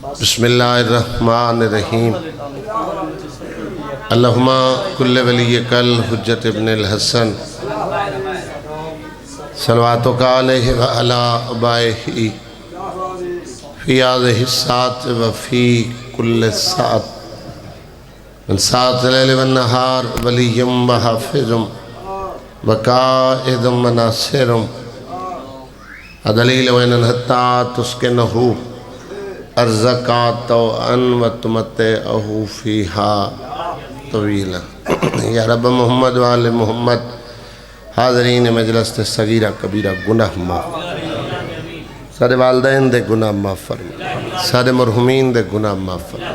بسم اللہ الرحمن الرحیم اللہم کل ولیک الحجت ابن الحسن صلواتک علیہ وعلا آبائہ فی هذه الساعة وفی کل ساعة من ساعة اللیل والنہار ولیم وحافظم وقائد مناصرم دلیل وین حتی تسکنہو ارزقات ان و تمتعہو فیہا طویلا یا رب محمد وآل محمد حاضرین مجلس صغیرہ کبیرہ گناہ معاف سارے والدین دے گناہ معاف فرما سارے مرحومین دے گناہ معاف فرما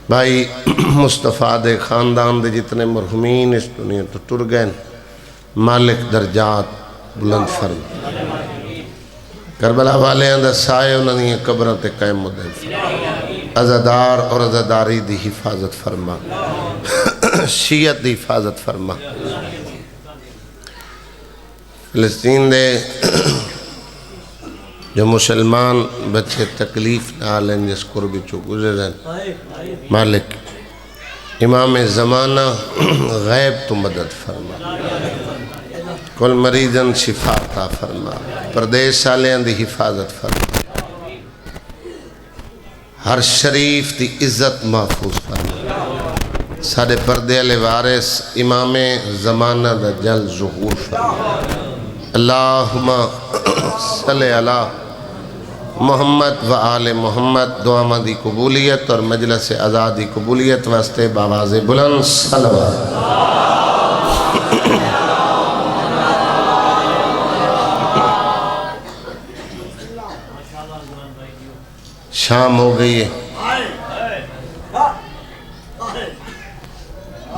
بھائی مصطفیٰ دے خاندان دے جتنے مرحومین اس دنیا تو ٹر گئے مالک درجات بلند فرما کربلا والے اندر سائے انہوں نے قبروں تے قائم مدہم فرما عزادار اور عزاداری دی حفاظت فرما شیعت دی حفاظت فرما فلسطین دے جو مسلمان بچے تکلیف نہ لیں جس قربی چو گزریں مالک امام زمانہ غیب تو مدد فرما کل مریضن شفا عطا فرما پردیس سالیاں دی حفاظت فرما ہر شریف دی عزت محفوظ فرما سارے پردے علی وارث امام زمانہ دا جل ظہور فرما اللہم صلی علی محمد و آل محمد دعا دی قبولیت اور مجلس آزادی قبولیت واسطے باواز بلند صلوات شام ہو گئی ہے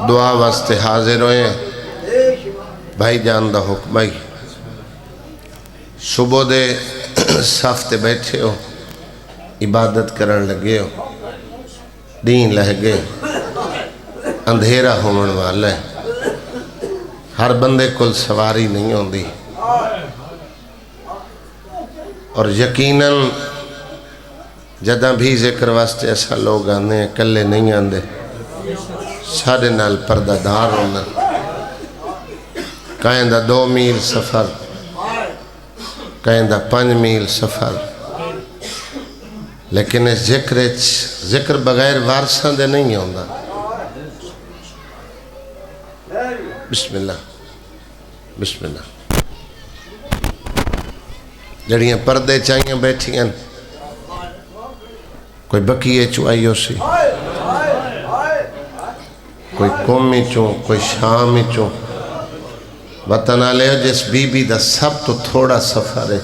دعا واسطے حاضر ہوئے بھائی جان دا حکم بھائی صبح دے صف تے بیٹھے ہو عبادت کرن لگے ہو دین لہ گئے اندھیرا ہومن والا ہے ہر بندے کل سواری نہیں ہوندی اور یقیناً جدہ بھی ذکر واسطے ایسا لوگ آنے ہیں کلے نہیں آندے سارے نال پردہ دار ہونا کہیں دا 2 میل سفر کہیں دا 5 میل سفر لیکن اس ذکر بغیر وارثاں دے نہیں ہوندہ بسم اللہ بسم اللہ جڑیاں پردے چاہیے بیٹھی ہیں کوئی بکیے چوائیوں سی کوئی قومی چوں کوئی شامی چوں وطن آلے ہو جس بی بی دا سب تو تھوڑا سفر ہے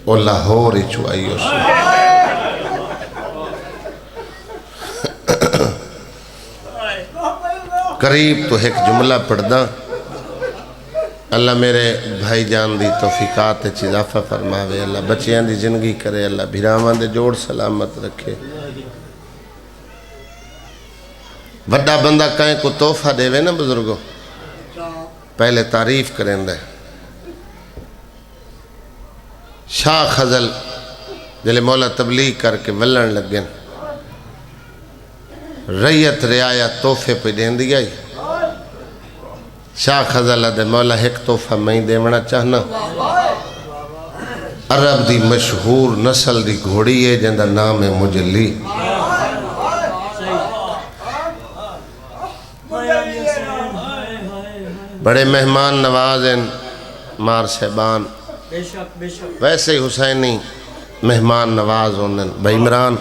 وہ لاہور ہی چوائیوں سی قریب تو ایک جملہ پڑھ دا اللہ میرے بھائی جان دی توفیقات اضافہ فرماوے اللہ بچیاں دی زندگی کرے اللہ بھیرامان دے جوڑ سلامت رکھے وڈا بندہ کہیں کو تحفہ دے وے نا بزرگو پہلے تعریف کریں دے شاہ خزل جلے مولا تبلیغ کر کے ولن لگیں ریت رعایا تحفے پہ دین دیا ہی شاہ خزل دے مولا ایک تحفہ میں دیونا چاہنا عرب دی مشہور نسل دی گھوڑی ہے جندہ نام ہے مجلی بڑے مہمان نواز ہیں مار صاحبان ویسے ہی حسینی مہمان نواز ہونے بھائی عمران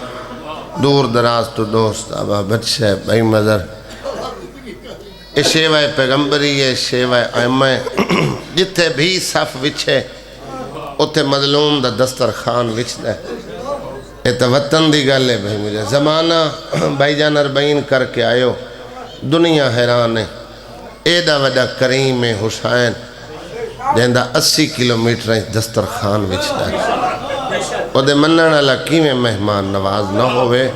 دور دراز تو دوست ابا بچہ بھائی مذر یہ شیوہ پیغمبری ہے شیوہ ائمہ جتھے بھی صف وچھے اتھے مظلوم دا دسترخوان وچھ دے یہ تو وطن دی گل ہے بھائی مجھے زمانہ بھائی جان 40 کر کے آئے ہو دنیا حیران ہے ایڈا وڈا کریم حسین جہندہ 80 کلومیٹر دسترخوان وچھ دے وہ دے منن والا کیویں مہمان نواز نہ ہوئے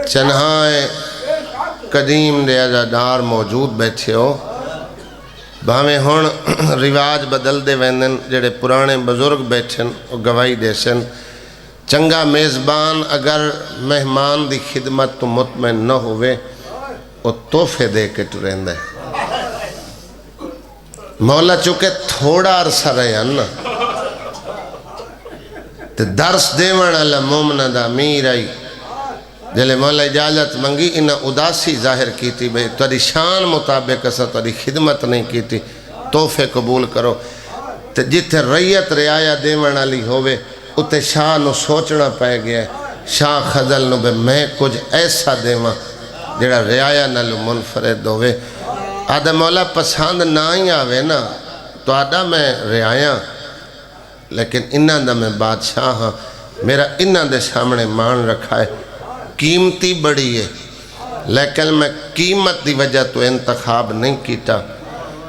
چنہائے قدیم دے عزادار موجود بیٹھے ہو بھاویں ہون رواج بدل دے ویندن جڑے پرانے بزرگ بیٹھن وہ گواہی دے سن چنگا میزبان اگر مہمان دی خدمت تو مطمئن نہ ہوئے وہ تحفے دے کے ٹرین دے مولا چونکہ تھوڑا عرصہ رہے ہیں نا تے درس دیوان اللہ مومنہ دا امیر آئی جلے مولا اجازت منگی انہا اداسی ظاہر کی تھی بھئی تاری شان مطابق اسا تاری خدمت نہیں کی تھی تحفے قبول کرو تے جتھے ریت رعایا دیوان علی ہوئے اتے شاہ نو سوچنا پائے گیا ہے شاہ خزل نو بے میں کچھ ایسا دیوان جڑا رعایا نالو منفرد ہوئے آدھا مولا پسند نہ ہی آوے نا تو آدھا میں رعایا لیکن انہاں دا میں بادشاہ ہاں میرا انہاں دے سامنے مان رکھا ہے قیمتی بڑی ہے لیکن میں قیمت دی وجہ تو انتخاب نہیں کیتا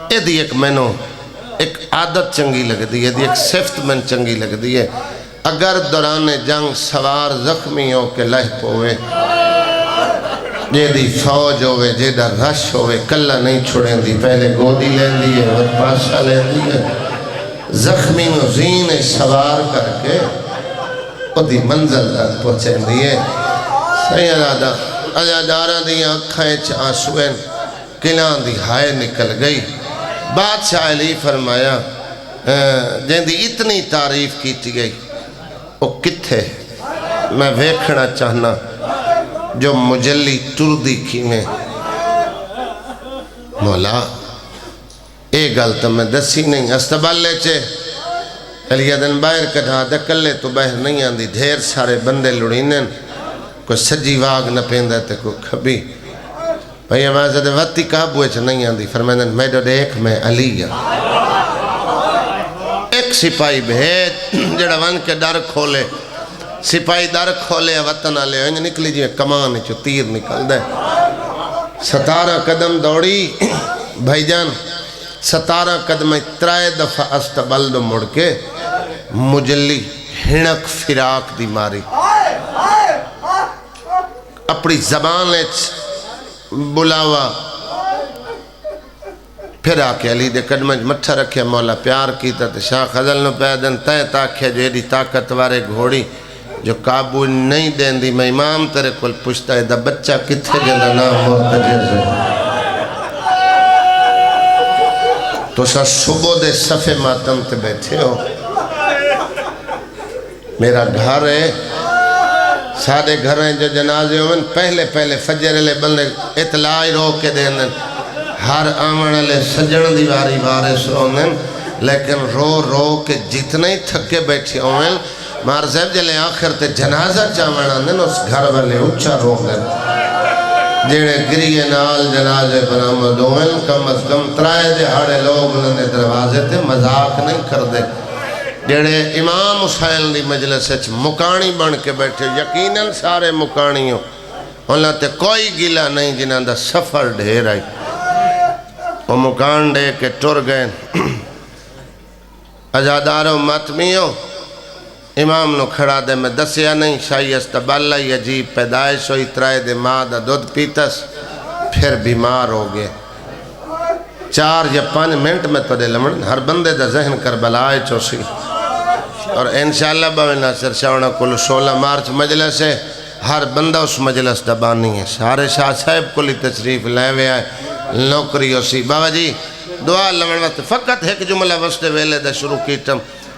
اے دی ایک مینوں ایک عادت چنگی لگ دی ہے دی ایک صفت من چنگی لگ دی ہے اگر دوران جنگ سوار زخمی ہو کے لہ پوے جے دی فوج ہوئے جے دا رش ہوئے کلہ نہیں چھوڑیں دی پہلے گودی لین دی ہے اور پاشا لین دی ہے زخمی و زین سوار کر کے او دی منزل تک پہنچیں دی ہے سیدہ ازادارہ دی آنکھیں آنسویں کلان دی ہائے نکل گئی بادشاہ علی فرمایا جن دی اتنی تعریف کیتی گئی وہ کتھے میں ویکھنا چاہنا جو مجلی ٹردی کی میں مولا اے گل تو میں دسی نہیں استبال لے چے علی دن باہر کٹھا دکلے تو باہر نہیں آندی دھیر سارے بندے لڑینن کوئی سجی واگ نہ پیندہ تے کوئی کھبی بھئی آواز دے وقتی کعبوے چھ نہیں آندی فرمیدن میں جو دیکھ میں علی ایک سپاہی بھیج جڑا ون کے ڈر کھولے سپاہی در کھولے وطن آلے انج نکلی جی کمان چو تیر نکل دے 17 قدم دوڑی بھائی جان 17 قدم ترائے دفعہ استبلد مڑ کے مجلی ہنک فراق دی ماری اپنی زبان بلاوا پھر آکے علی دے قدمج مٹھا رکھے مولا پیار کیتا تے شاہ خزل نو پیدن تے تاکھے جو ایڈی طاقت وارے گھوڑی جو قابو نہیں دین دی میں امام تیرے کل پوچھتا ہے دا بچہ کتھے جنہ نام مرتجر سے تو سا صبح دے صفے ماتم تے بیٹھے ہو میرا گھر ہے سادے گھر ہیں جو جنازے ہوئے پہلے فجر لے بندے اطلاعی رو کے دیندن ہر آمن لے سجن دیواری بارے سروندن لیکن رو کے جتنے ہی تھکے بیٹھے ہوئے مار صاحب جلے آخر تے جنازہ چاہمن آندن اس گھر والے اچھا رو گئے جیڑے گریے نال جنازے برآمد ہوئے کم از کم ترائے دہاڑے لوگ انہیں دروازے تے مذاق نہیں کر دے جیڑے امام حسین دی مجلس مکانی بن کے بیٹھے یقیناً سارے مکانی ہو انہاں تے کوئی گلہ نہیں جنہاں دا سفر ڈھیر آئی وہ مکان دے کے ٹر گئے ازاداروں ماتمیوں امام نو کھڑا دے میں دسیا نہیں شاہی استباللہ عجیب پیدائش ہوئی ترائے دے ماں دا دودھ پیتس پھر بیمار ہو گئے 4 یا 5 منٹ میں تو دے لمن ہر بندے دا ذہن کربلائے چوسی اور انشاءاللہ باوی ناصر شاونا کل 16 مارچ مجلس ہے ہر بندہ اس مجلس دبانی ہے سارے شاہ صاحب کلی تشریف لے ہوئے آئے نوکری اسی بابا جی دعا لمن وقت فقط ایک جملہ وسط ویلے دا شروع کیتم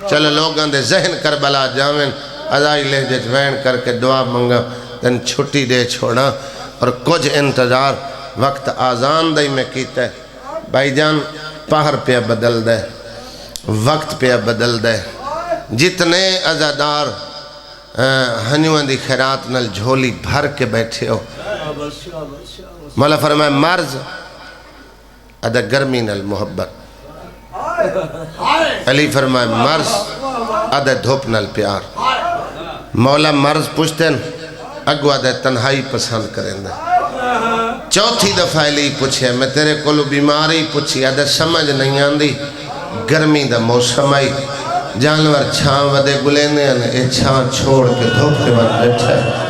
چلو لوگاں دے ذہن کربلا جاویں ادائی لہجے وین کر کے دعا منگا تن چھٹی دے چھوڑا اور کچھ انتظار وقت آزان دائی میں کیتا ہے بھائی جان پہر پہ بدل دے وقت پہ بدل دے جتنے عزادار ہنیوان دی خیرات نل جھولی بھر کے بیٹھے ہو مولا فرمائے مرض ادھا گرمی نل محبت علی فرمائے مرض ادھا دھوپ نل پیار مولا مرض پوچھتے ہیں اگو ادھا تنہائی پسند کریں دے چوتھی دفعہ علی پوچھے میں تیرے کولو بیماری پوچھی ادھا سمجھ نہیں آندی گرمی دا موسم آئی جانور چھاں ودے گلینے اے چھاں چھوڑ کے دھوپ کے بعد بیٹھا ہے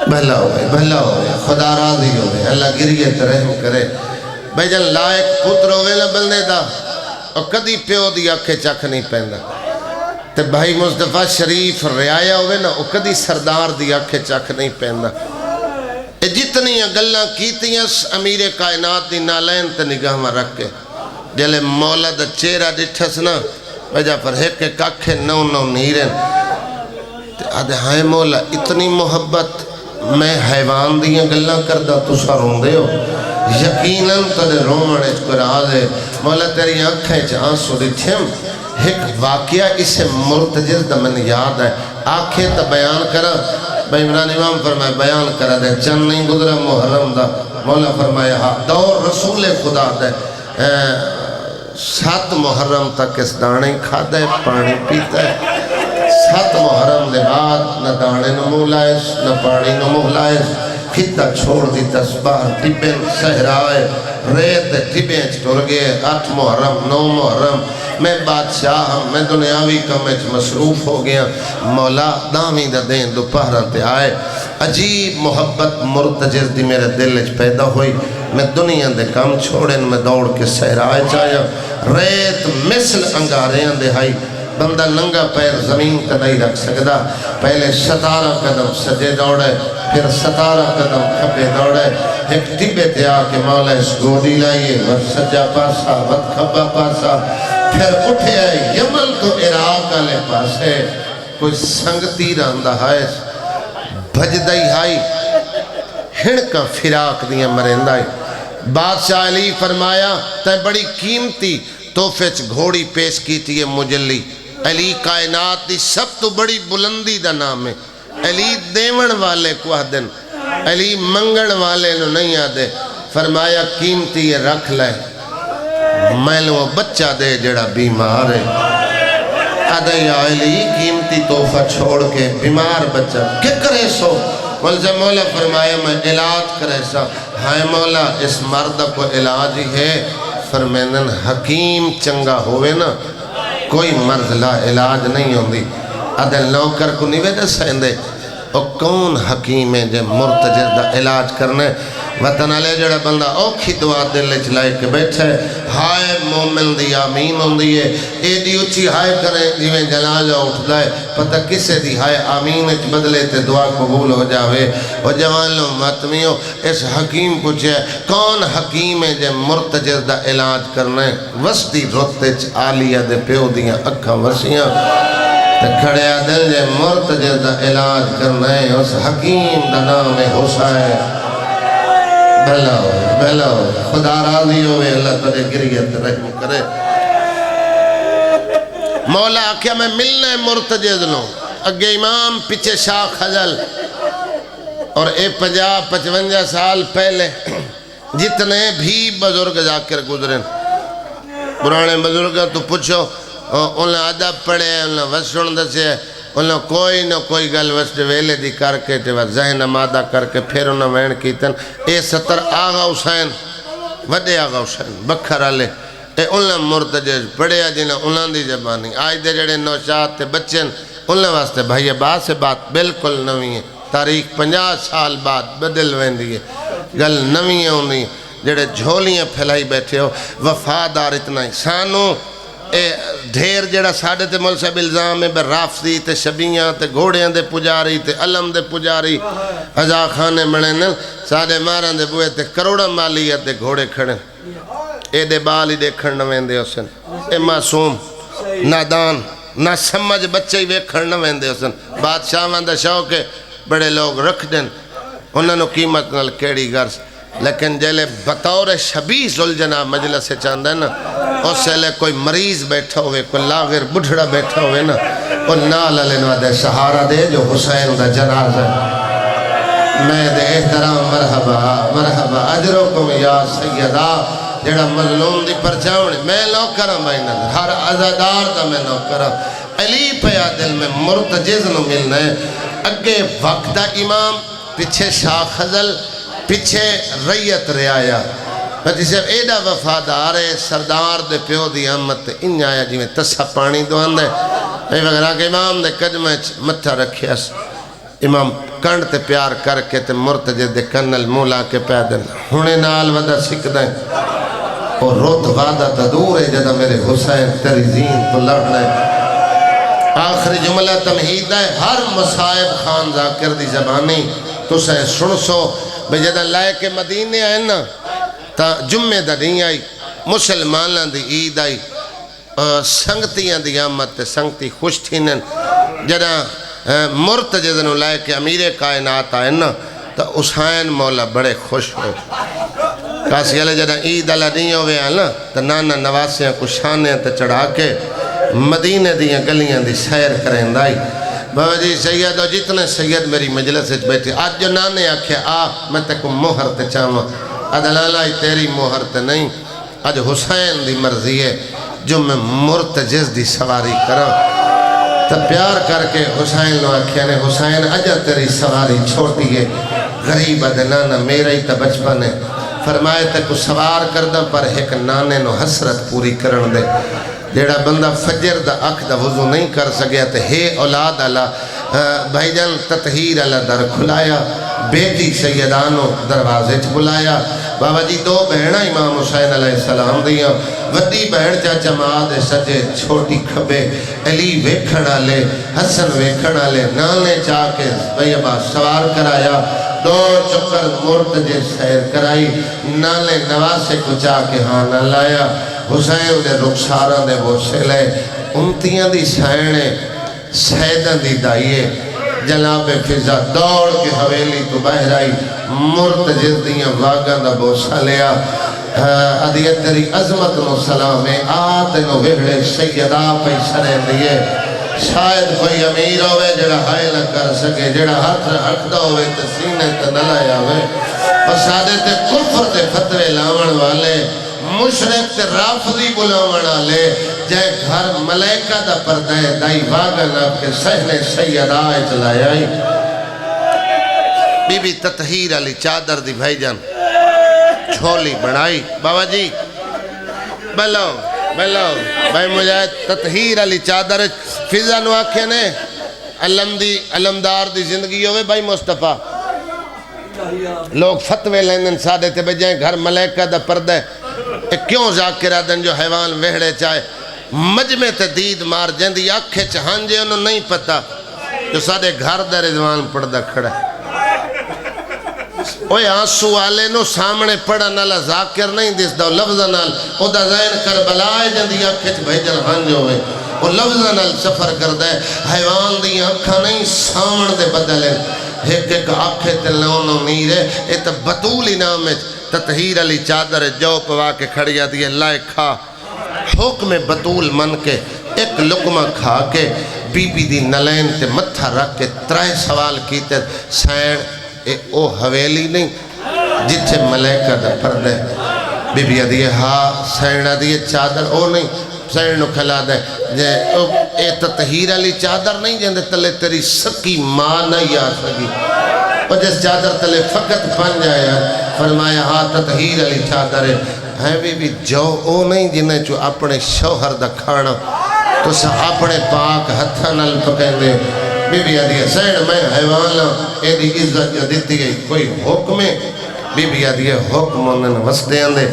بھلا ہوئے خدا راضی ہوئے اللہ گریت رحم کرے بھائی جان لائق پتر ہوئے نا بندے دا اور کدی پیو دی اکھے چکھ نہیں پہندا تے بھائی مصطفیٰ شریف رعایا ہوئے نا وہ کدی سردار دی اکھے چکھ نہیں پہندا جتنی گلاں کیتیاں امیر کائنات دی نالین تے نگاہ میں رکھ کے جلے مولا دا چہرہ ڈٹھس نا وجہ پر ایک ایک اکھے نو نیرن تے آدھے ہائے مولا اتنی محبت میں حیوان دیاں گلاں کردہ تسا رون دے ہو یقیناً تدے رومنے چکرا دے مولا تیری آنکھیں آنسو دیتھیم ایک واقعہ اسے مرتجز دا من یاد ہے آنکھیں تا بیان کرا بھائی عمران امام فرمائے بیان کرا دے چند نہیں گزرا محرم دا مولا فرمائے ہاں دور رسول خدا دے 7 محرم تک اس دانے کھا دے پانی پیتا ہے 7 محرم دے بعد نہ دانے نہ منہ لائش نہ پانی نہ منہ لائش خطہ چھوڑ دی تسباہ ٹبن سہرائے ریت ٹبن چھوڑ گئے 8 محرم 9 محرم میں بادشاہ ہم میں دنیاوی کمچ مصروف ہو گیا مولا دامی دا دین دوپہران تے آئے عجیب محبت مرتجز دی میرے دل اچ پیدا ہوئی میں دنیا دے کام چھوڑیں میں دوڑ کے سہرائے چاہیا ریت مثل انگاریاں دے ہائی بندہ ننگا پیر زمین کا نہیں رکھ سکتا پہلے 17 قدم سجے دوڑے پھر 17 قدم کھپے دوڑے ایک ٹبے تے آکے مولا اس گوڑی لائیے ود سجا پاسا ود کھپا پاسا پھر اٹھے آئے یمن تو عراق آلے پاسے کوئی سنگتی راندہ ہے بھجدائی ہائی ہنکا فراق دیا مرندائی بادشاہ علی فرمایا تے بڑی قیمتی توفیچ گھوڑی پیش کی تھی یہ مجلی علی کائنات دی سب تو بڑی بلندی دا نام ہے علی دیون والے کو آدن علی منگن والے نو نہیں آدے فرمایا قیمتی یہ رکھ لے میں لوں بچہ دے جڑا بیمار ہے آدھے یا علی قیمتی تحفہ چھوڑ کے بیمار بچہ کیا کرے سو مولا فرمایا میں علاج کرے سا ہائے مولا اس مرد کو علاج ہی ہے فرمینن حکیم چنگا ہوئے نا کوئی مرض لا علاج نہیں ہوندی عدل نوکر کو نہیں ویدہ سہندے اور کون حکیم ہے جو مرتجز دا علاج کرنے وطن علیہ جڑا بندہ اوکھی دعا دل چلائے کے بیٹھے ہائے مومن دی آمین ہوندی ہے اے دی اچھی ہائے کریں جویں جنازہ اٹھ دائے پتہ کسے دی ہائے آمین اچھ بدلے تے دعا قبول ہو جاوے اور جوان لو ماتمیوں اس حکیم پوچھے کون حکیم ہے جو مرتجز دا علاج کرنے وسطی روتے آلیہ دے پیو دیاں اکھا ورسیاں کھڑے دل جے مرتجز دا علاج کرنے اس حکیم دا نام حسین بھلا ہو خدا راضی ہوئے اللہ تجھے گریت رحم کرے مولا آکھیا میں ملنے مرتجز لوں اگے امام پیچھے شاہ خجل اور 50-55 سال پہلے جتنے بھی بزرگ جا کر گزریں پرانے بزرگاں تو پوچھو انہیں ادب پڑھے انہیں وسن دسے انہیں کوئی نہ کوئی گل وسٹ ویلے دی کر کے ذہن مادہ کر کے پھر انہیں وین کیتن اے 70 آغا حسین وڈے آغا حسین بکھر آلے اے انہیں مرتجز پڑھیا جنہیں انہیں دی زبانی آج دے جڑے نوشاد تے بچن انہیں واسطے بھائی بات سے بات بالکل نوی ہے تاریخ 50 سال بعد بدل وین دیئے گل نوی ہے انہیں جڑے جھولیاں پھیلائی بیٹھے ہو وفادار اتنا ہی سانو ڈھیر جڑا ساڑھے تے مول صاحب الزام ہے رافضی تے شبیاں تے گھوڑیاں دے پجاری تے علم دے پجاری ازا خانے بننے ساڑھے ماران دے بوئے تے کروڑا مالیت دے گھوڑے کھڑے اے دے بالی دیکھن نوین دے حسن اے معصوم نادان نہ سمجھ بچے ہی ویکھن نوین دے حسن بادشاہ وندہ شوق ہے بڑے لوگ رکھ دیں انہوں نے قیمت نال کیڑی گرس لیکن جیلے بطور شبیح ذوالجناب مجلس سے چاندہ ہے نا اس سے لے کوئی مریض بیٹھا ہوئے کوئی لاغر بڑھڑا بیٹھا ہوئے نا وہ نال علنوہ دے سہارا دے جو حسین دا جناز ہے میں دے احترام مرحبا اجرکم یا سیدہ جڑا مظلوم دی پرچاونی میں نوکرم بھائی نظر ہر عزادار دا میں نوکرم علی پیا دل میں مرتجز نو ملنا ہے اگے وقتہ امام پیچھے شاہ خزل پیچھے ریت رعایا جسے ایڈا وفادار ہے سردار دے پیو دی احمد ان آیا جی میں تسا پانی دوان دے اے وغیرہ کہ امام دے قدمہ متھا رکھیا امام کنڈ تے پیار کر کے تے مرتجد دے کنل مولا کے پیدن ہونے نال ودا سکھ دیں اور روت وعدہ تدور ہے جدہ میرے حسین تیری زین تو لڑنا ہے. آخری جملہ تمہید ہے ہر مصائب خان ذاکر دی زبانی تو سے سن سو بے جدہ لائے کے مدینے آئے نا تا جمعہ دا نہیں آئی مسلمانہ دی عید آئی سنگتیاں دی آمد تے سنگتی خوش تھینن جدہ مرت جدنو لائے کے امیر کائنات آئے نا تا حسین مولا بڑے خوش ہوئے. کاسی علی جدہ عید اللہ نہیں ہوئے آنا تا نانا نواسیاں کو شانے تے چڑھا کے مدینے دیاں گلیاں دی سیر کریں دائی. بابا جی سید ہو جتنے سید میری مجلس سے بیٹھے آج جو نانے آکھے میں تے کو مہر تے چاہاں ادلالائی تیری مہر تے نہیں آج حسین دی مرضی ہے جو میں مرتجز دی سواری کرا تو پیار کر کے حسین نو آکھے نے حسین اجا تیری سواری چھوٹی ہے غریب ادنانا میرا ہی تا بچپن ہے فرمائے تے کو سوار کردہ پر ایک نانے نو حسرت پوری کرن دے. جیڑا بندہ فجر دا اکھ دا وضو نہیں کر سکیا تے ہے اولاد اللہ بھائی جان تطہیر اللہ در کھلایا بیٹی سیدانو دروازے چھ بلایا. بابا جی دو بہنہ امام حسین علیہ السلام دیاں ودی بہن چاچا ماد سجے چھوٹی کھبے علی ویکھنا لے حسن ویکھنا لے نانے چاہ کے بیبا سوار کرایا دو چکر مرتجے سیر کرائی نالے نواسے کو چاہ کے ہاں لایا. حسین دے رخسارہ دے بوسے لے امتیاں دی سائنے سیدن دی دائیے جناب فضا دوڑ کے حویلی تو باہر آئی مرتجز دیاں واگاں دا بوسا لیا ادیت تیری عظمت نو سلامے آتے نو ویڑے سیدہ پیسرے دیئے. شاید کوئی امیر ہوئے جڑا ہائے نہ کر سکے جڑا ہاتھ رکھدا ہوئے تسینے تنلایا ہوئے اور سادے تے کفر تے فتوے لاون والے مشرق تے رافضی بلاون والے جائے گھر ملائکہ دا پردہ دائی واگن آپ کے سہنے سیدہ چلایا ہی. بی بی تطہیر علی چادر دی بھائی جان چھولی بڑھائی. بابا جی بلو بھائی مجھے تطہیر علی چادر فضا نو آکھے نے علمدار دی زندگی ہوئے بھائی مصطفیٰ لوگ فتوے لیندن سادے تے بجائیں گھر ملائکہ دا پردہ کیوں ذاکرہ دن جو حیوان وہڑے چاہے مجمع تے دید مار جندی آکھے چہانجے انہوں نہیں پتا جو سادے گھر دا رضوان پردہ کھڑا ہے. اوہ آنسو آلے نو سامنے پڑا نالا ذاکر نہیں دیس دا لفظہ نال او دا ذہن کربلائے جندی آکھے چھ بھیجن ہانجو ہوئے وہ لفظہ نال سفر کردہ ہے حیوان دی آنکھا نہیں سامن دے بدلے ایک ایک آنکھے تلونو نیرے اے تا بطول انام ہے تطہیر علی چادر جو پوا کے کھڑیا دیئے لائے کھا حکم بطول من کے ایک لقمہ کھا کے بی بی دی نلین تے متھا رکھ کے ترائے سوال کیتے سین او حویلی نہیں جتھے ملیکہ دا پردے بی بی دیئے ہاں سینہ دیئے چادر او نہیں سینہ کھلا دے اے تطہیر علی چادر نہیں جندے تلے تیری سکی ماں نہیں آ سکی اور جس چادر تلے فقط پن جائے فرمایا ہاں تطہیر علی چادر ہے بی بی جو او نہیں جنہیں جو اپنے شوہر دا کھانا تو سا اپنے پاک ہتھا نل پکیں دے بی بی آدھیا سین میں حیوانا اے دی عزت جو دیتی گئی کوئی حکم ہے بی بی آدھیا حکم انہوں وسدے اندے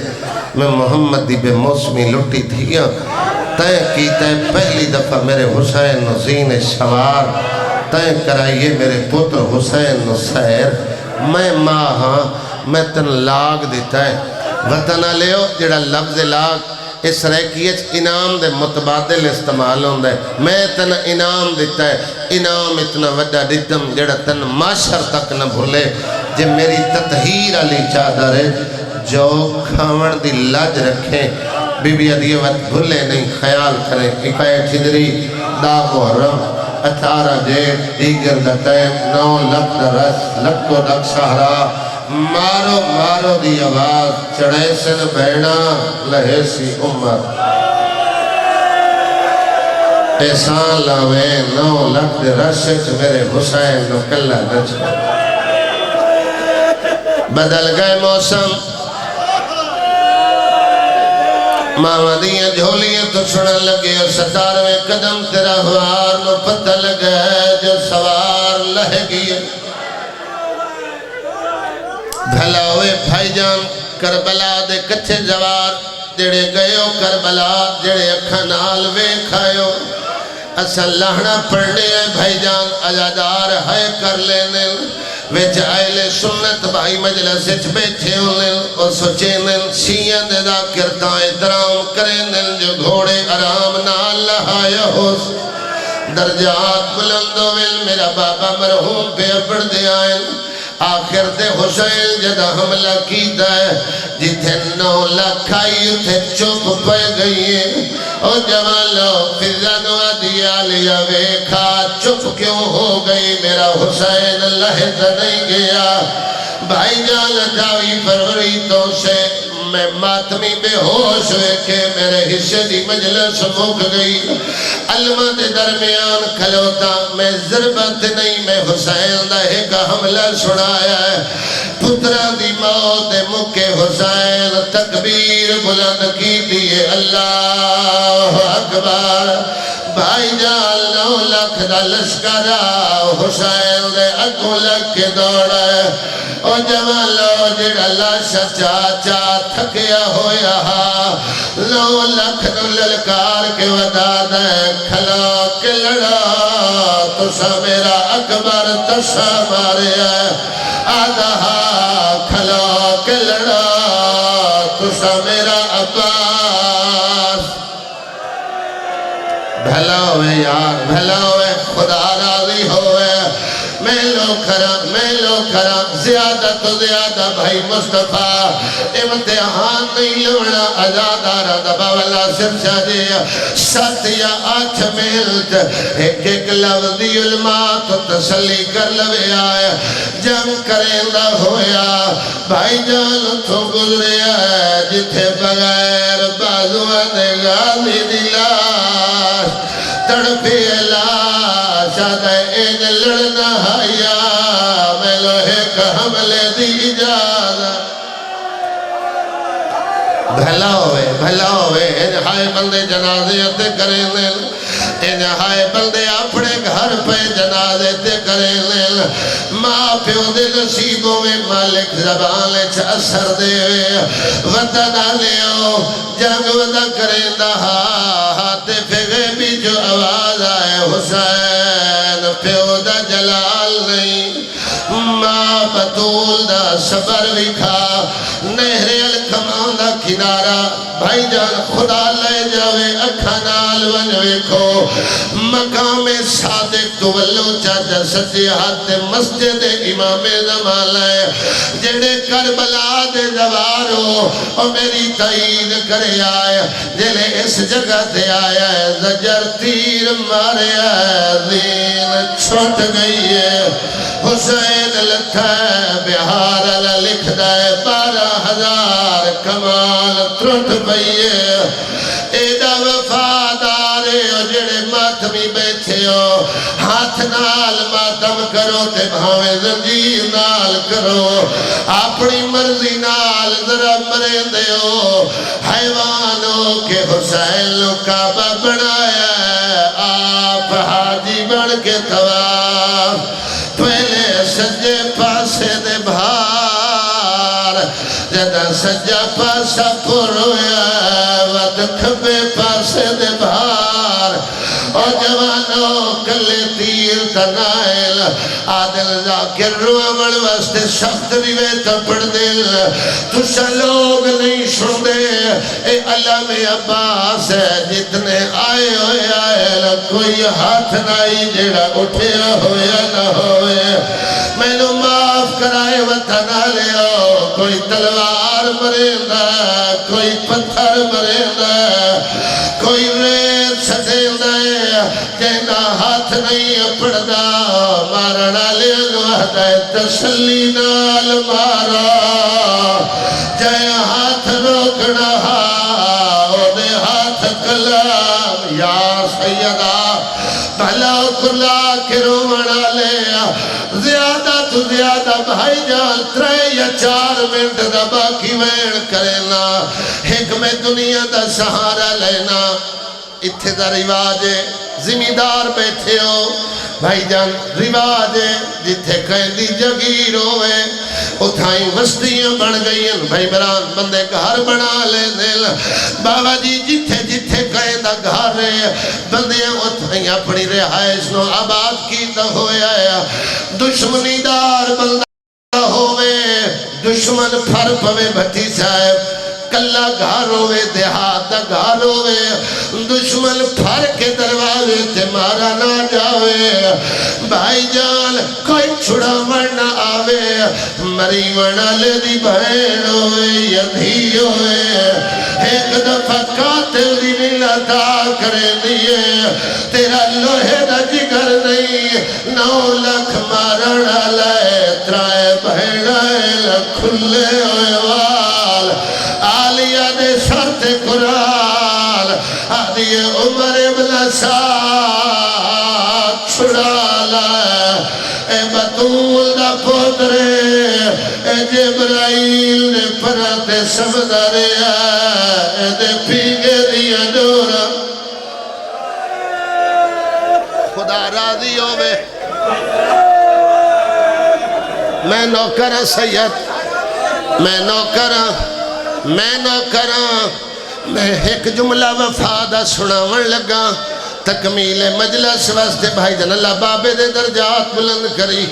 میں محمد دی بے موسمی لٹی تھیا تین کی تین پہلی دفعہ میرے حسین نو زین شوار تین کرائیے میرے پتر حسین نو سیر میں ماں ہاں میں تن لاغ دیتا ہے وطنہ لیو جڑا لفظ لاغ اس ریکیچ انعام دے متبادل استعمال ہوندہ ہے میں تن انعام دیتا ہے انعام اتنا وڈا دیتم جڑا تن معاشر تک نہ بھولے جب میری تطہیر علی چادر ہے جو کھاون دی لاج رکھیں بی بی عدیہ وقت بھولے نہیں خیال کریں اکائے ٹھدری دا محرم 18 جیٹ دیگر دا تیم 9 لک دا رس لکو دک سہرا مارو مارو دی آواز چڑھے سن بہنا لہے سی امت احسان لاویں 9 لک دے رسچ میرے حسین نو کلہ نچ بدل گئے موسم ماما دیاں جھولیاں تو سنن لگے اور 17ویں قدم تیرا ہوار نو پتہ لگے جو سوار لہ گئی بھلا ہوئے بھائی جان کربلا دے کچھے جوار جڑے گئے ہو کربلا جڑے اکھاں نال ویکھاؤ اساں لہنا پڑھنے ہیں بھائی جان عزادار ہے کر لینے وچ اہل سنت بھائی مجلس وچ بیٹھے ہونے اور سوچیں شیعہ دے ذاکر تاں احترام کریں جو گھوڑے آرام نال لہایا ہو درجات بلند ہوئے میرا بابا مرحوم پہ اپڑ دے آئیں آخر تے حسین جدہ حملہ کیتا ہے جتھے 9 لاکھ آئی اتھے چپ پہ گئی ہے او جوالو فضانو آدیا لیا ویکھا چپ کیوں ہو گئی میرا حسین لہتا نہیں گیا بھائی جان جاوی فروری تو سے میں ماتمی بے ہوش ہوئے کہ میرے حصے دی مجلس مک گئی علمہ دے درمیان کھلوتا میں ضربت نہیں میں حسین دا ایک حملہ سنایا ہے پترہ دی موت مکے حسین تکبیر بلند کی دیئے اللہ اکبر بھائی جان 9 لاکھ دا لشکرہ حسین دے اگوں لگ کے دوڑا ہے او جوالو جڑا لاشا چاچا تھکیا ہویا 9 لاکھ نو للکار کے ودا دے کھلا کے لڑا تسا میرا اکبر تسا ماریا آدھا کھلا کے لڑا تسا میرا عباس بھلا ہوئے یار بھلا ہوئے خدا راضی ہوئے میں لو کھرا زیادہ تو زیادہ بھائی مصطفیٰ امتحان نہیں لونا ازادارہ دبا والا سرچہ دیا 7 یا 8 ملت ایک لفظی علماء تو تسلی کر لوے آئے جنگ کرندہ ہویا بھائی جان تو گزرے آئے جتھے بغیر بازوہ دے غازی دلاش تڑپی لاش آدھے این لڑنا آیا میں لوہے کا حملے دی اجازت بھلا ہوئے انہائے بندے جنازیت کریں دل انہائے بندے اپنے گھر پہ جنازیت کریں دل ماں پیو دے نصیبوں میں مالک زبان لچ اثر دے وطن آلیوں جنگ وطن کریں دہا ہاتھ پھگے بھی جو آواز آئے حسین پیو دا جلال نہیں ماں بطول دا صبر وکھا نہر الکمان دا کنارہ بھائی جان خدا لے جاوے اکھانال ونوے کو مقام صادق تو ولو چاچا سچے ہاتھ مسجد امام زمان لے جڑے کربلا دے دوارو اور میری تعید کرے آئے جلے اس جگہ دے آیا ہے زجر تیر مارے آئے دین چھوٹ گئی ہے حسین لکھا ہے بہار اللہ لکھ دائے 12,000 کمال ترٹ پئیے ایدہ وفادارے ہو جڑے ماتمی بیٹھے ہو ہاتھ نال ماتم کرو تے بھاویں زنجیر نال کرو اپنی مرضی نال ذرا مرندے ہو حیوانوں کے حسین کعبہ بنایا ہے آپ حاجی بن کے طواف پہلے سجے پاسے دے بھار جدہ سجا پاسا پرویا ود کھبے پاسے دے بھار اور جوانوں کلے تیر تنائل آدل ذاکر روامل واسطے سخت ریویتا پڑھ دل تُسا لوگ نہیں سن دے اے علم عباس ہے جتنے آئے ہوئے آئے کوئی ہاتھ نائی جڑا اٹھیا ہویا نہ ہوئے میں نو معاف کرائے وطن آلے ہو کوئی تلوار مرندہ کوئی پتھر مرندہ کوئی ریت سٹیندہ جہنا ہاتھ نہیں اپڑدا مارنا لین وحدہ تسلی نال مارا جائے ہاتھ روکنا دے ہاتھ کلام یا سیدہ بھلا کلا کے رومنا لیا زیادہ تو زیادہ بھائی جان 3 یا 4 منٹ دا باقی وین کرنا حکمت دنیا دا سہارا لینا اتھے دا رواج ہے زمیندار بیٹھے ہو بھائی جان رواج ہے جتھے کہیں دی جگیر ہوئے اتھائیں بستیاں بن گئی ہیں بھائی بران بندے گھر بنا لے دل بابا جی جتھے جتھے کہیں دا گھر ہے بندے اتھائیں اپنی رہائش نو آباد کی تا ہویا ہے دشمنی دار بندہ ہوئے دشمن پھر پوے بھٹی صاحب کلا گھر ہوئے دیہات دا گھر ہوئے دشمن پھر کے دروازے تے مارا نہ جاوے بھائی جان کوئی چھڑا مرنا آوے مری مرنا لے دی بہن ہوئے یا دھی ہوئے ایک دفعہ قاتل دی ملتا کرے دیئے تیرا لوہے دا جگر نہیں 9 لاکھ مارنا لائے ترائے بہن آئے کھلے ہوئے وال آلیہ دے شرط قرآن آدھی عمر ابن سعد چھڑا لائے اے بطول دا پوترے اے جبرائیل نے پراتے سمدارے اے دے پیگے دیا دورا خدا راضی ہوئے میں نوکرہ سید میں نوکرہ میں ایک جملہ وفادہ سناون لگا تکمیل مجلس واسطے بھائی جان اللہ بابے دے درجات بلند کری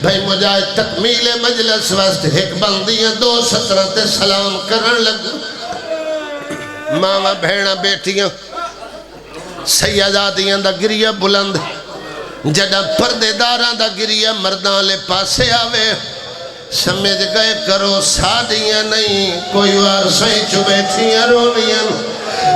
بھائی مجاہد تکمیل مجلس واسطے ایک بندیاں 2 17 تے سلام کرن لگا ماما بھیڑا بیٹیاں سیدادیاں دا گریہ بلند جڑا پردے داراں دا گریہ مرداں لے پاسے آوے سمجھ گئے کرو سادیاں نہیں کوئی وار سوئی چوبیٹھیاں رونیاں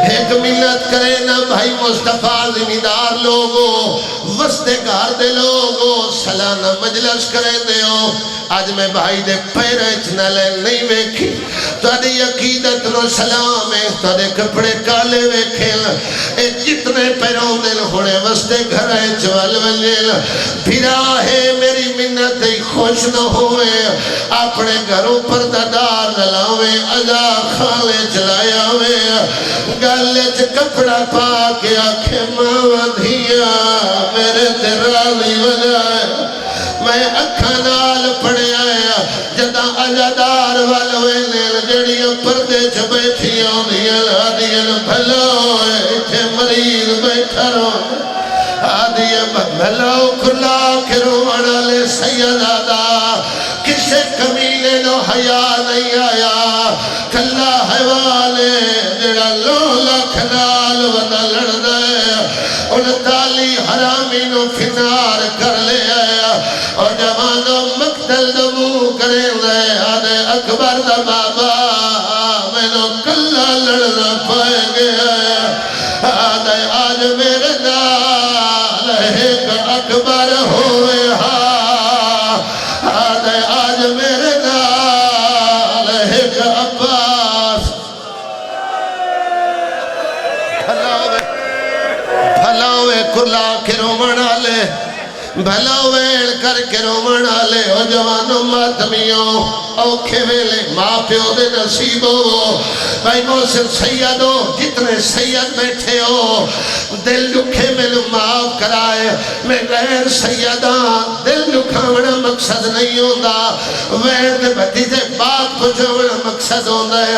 ایک منت کرے نا بھائی مصطفیٰ زمیدار لوگو وستے گھر دے لوگو سلانہ مجلس کرے دے ہو آج میں بھائی دے پیرہ اتنا لے نہیں ویکھی تاری عقیدت نو سلام ہے تاری کپڑے کالے ویکھیں اے جتنے پیروں دل ہونے وستے گھر ہے چوال ولیل پھرا ہے میری منت خوش نہ ہوئے اپنے گھروں پر دادار دلاوے اجا خالے چلایا ہوئے گالچ کپڑا پا کے آنکھیں ماں دھیا میرے تیرالی وجائے میں اکھا نال پڑے آیا جدا اجادار والوے نیل جڑیاں پردے چھ بیٹھیاں دیاں آدیاں بھلوئے اتھے مریض بیٹھا رو آدیاں بھلو کھلا کرو منالے سیدادہ کسے کمیلے نو حیاء نہیں آیا کھلا حیوالے جڑا لولا کھنال ودا لڑ دے ان تالی حرامی نو فنار کر لے آیا اور جوانو مقتل دمو کرے دے آدھے اکبر دا بابا میں نو کلا لڑنا پائے گیا آدھے آج میرے نال ایک اکبر ہوئے آدھے آج میرے نال ایک عباس بھلاوے کلا کے رومن آلے بھلاوے کر کے رومن آلے او جوانو ماتمیوں اوکھے ویلے ماں پیو دے نصیب ہو بھائی محسن سیدو جتنے سید بیٹھے ہو دل دکھے میں معاف کرائے میں غیر سیدان دل دکھاونا مقصد نہیں ہوتا وید بھتی سے بات پچھونا مقصد ہوتا ہے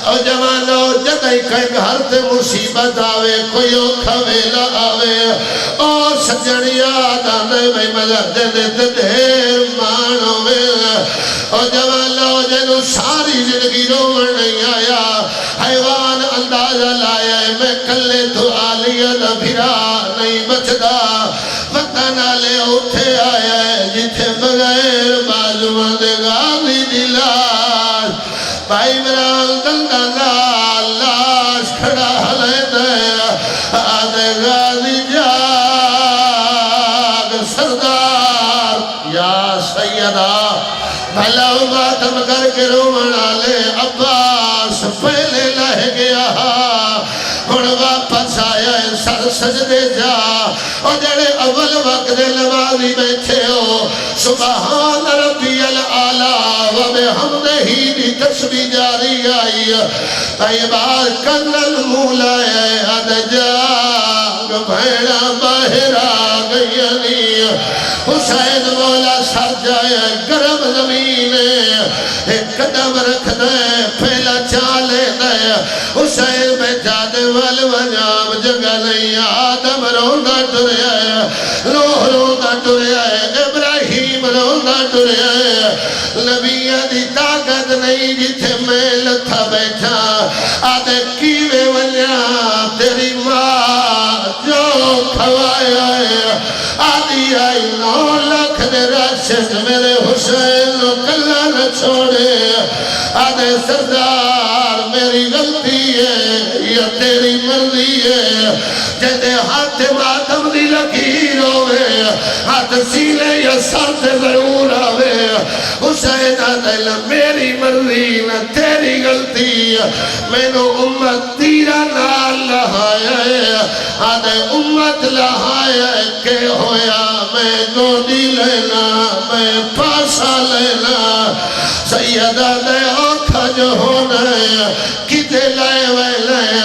او جوانو جدائی کئی گھر تے مصیبت آوے کوئی اوکھا ویلا آوے او سجن یاد آنے بھائی مدد دے دیر مانو ویلا او جوانو جنو ساری زندگی رومن نہیں آیا حیوان اندازہ لائے میں کلے تو آلیہ دا بھرا نہیں بچدا وطن آلے اٹھے آئے جتھے بغیر بازوان دے غازی دلاش بھائی مران دلدہ لاش کھڑا حلے دے آدھے غازی جاگ سردار یا سیدہ بھلا ماتم کر کے رومن آلے عباس پہلے لہ گیا ہن واپس آیا سر سجدے جا اور جڑے اول وقت نمازی بیٹھے ہو سبحان ربی العالی و بحمدہی دی تسبیح جاری آئی اے بار کنن مولا ہے اد جاگ بھیڑا باہر آ گئی نہیں حسین مولا سر جائے گرم زمین ایک قدم رکھ دے پھیلا چالے دے حسین بیٹھا دے والوجام جگہ نہیں آدم روندہ ٹریا ہے نوح روندہ ٹریا ہے ابراہیم روندہ ٹریا ہے نبی دی طاقت نہیں جتھے میں لتھا بیٹھا آدھے کیوے ونیا تیری ماں جو کھوایا ہے آدھی آئی 9 لاکھ دے راشد میرے حسین نو کلا نہ چھوڑے آدھے سردار میری غلطی ہے یا تیری مرضی ہے جدے ہاتھ ماتم دی لکیر ہوئے ہاتھ سینے یا سر سے ضرور آوے حسین آدھے میری مرضی نہ تیری غلطی میں نو امت تیرا نال لہایا ہے آدھے امت لہایا ہے کہ ہویا میں گودی لینا میں پاسا لینا سیدہ دے آنکھا جو ہونا ہے کتے لائے وے لائے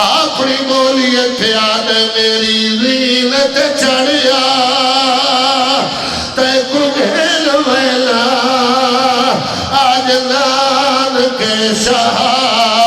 اپنی مولیت پہ آدھے میری زینت چڑھیا تے کگھل ویلا آج نان کے شہا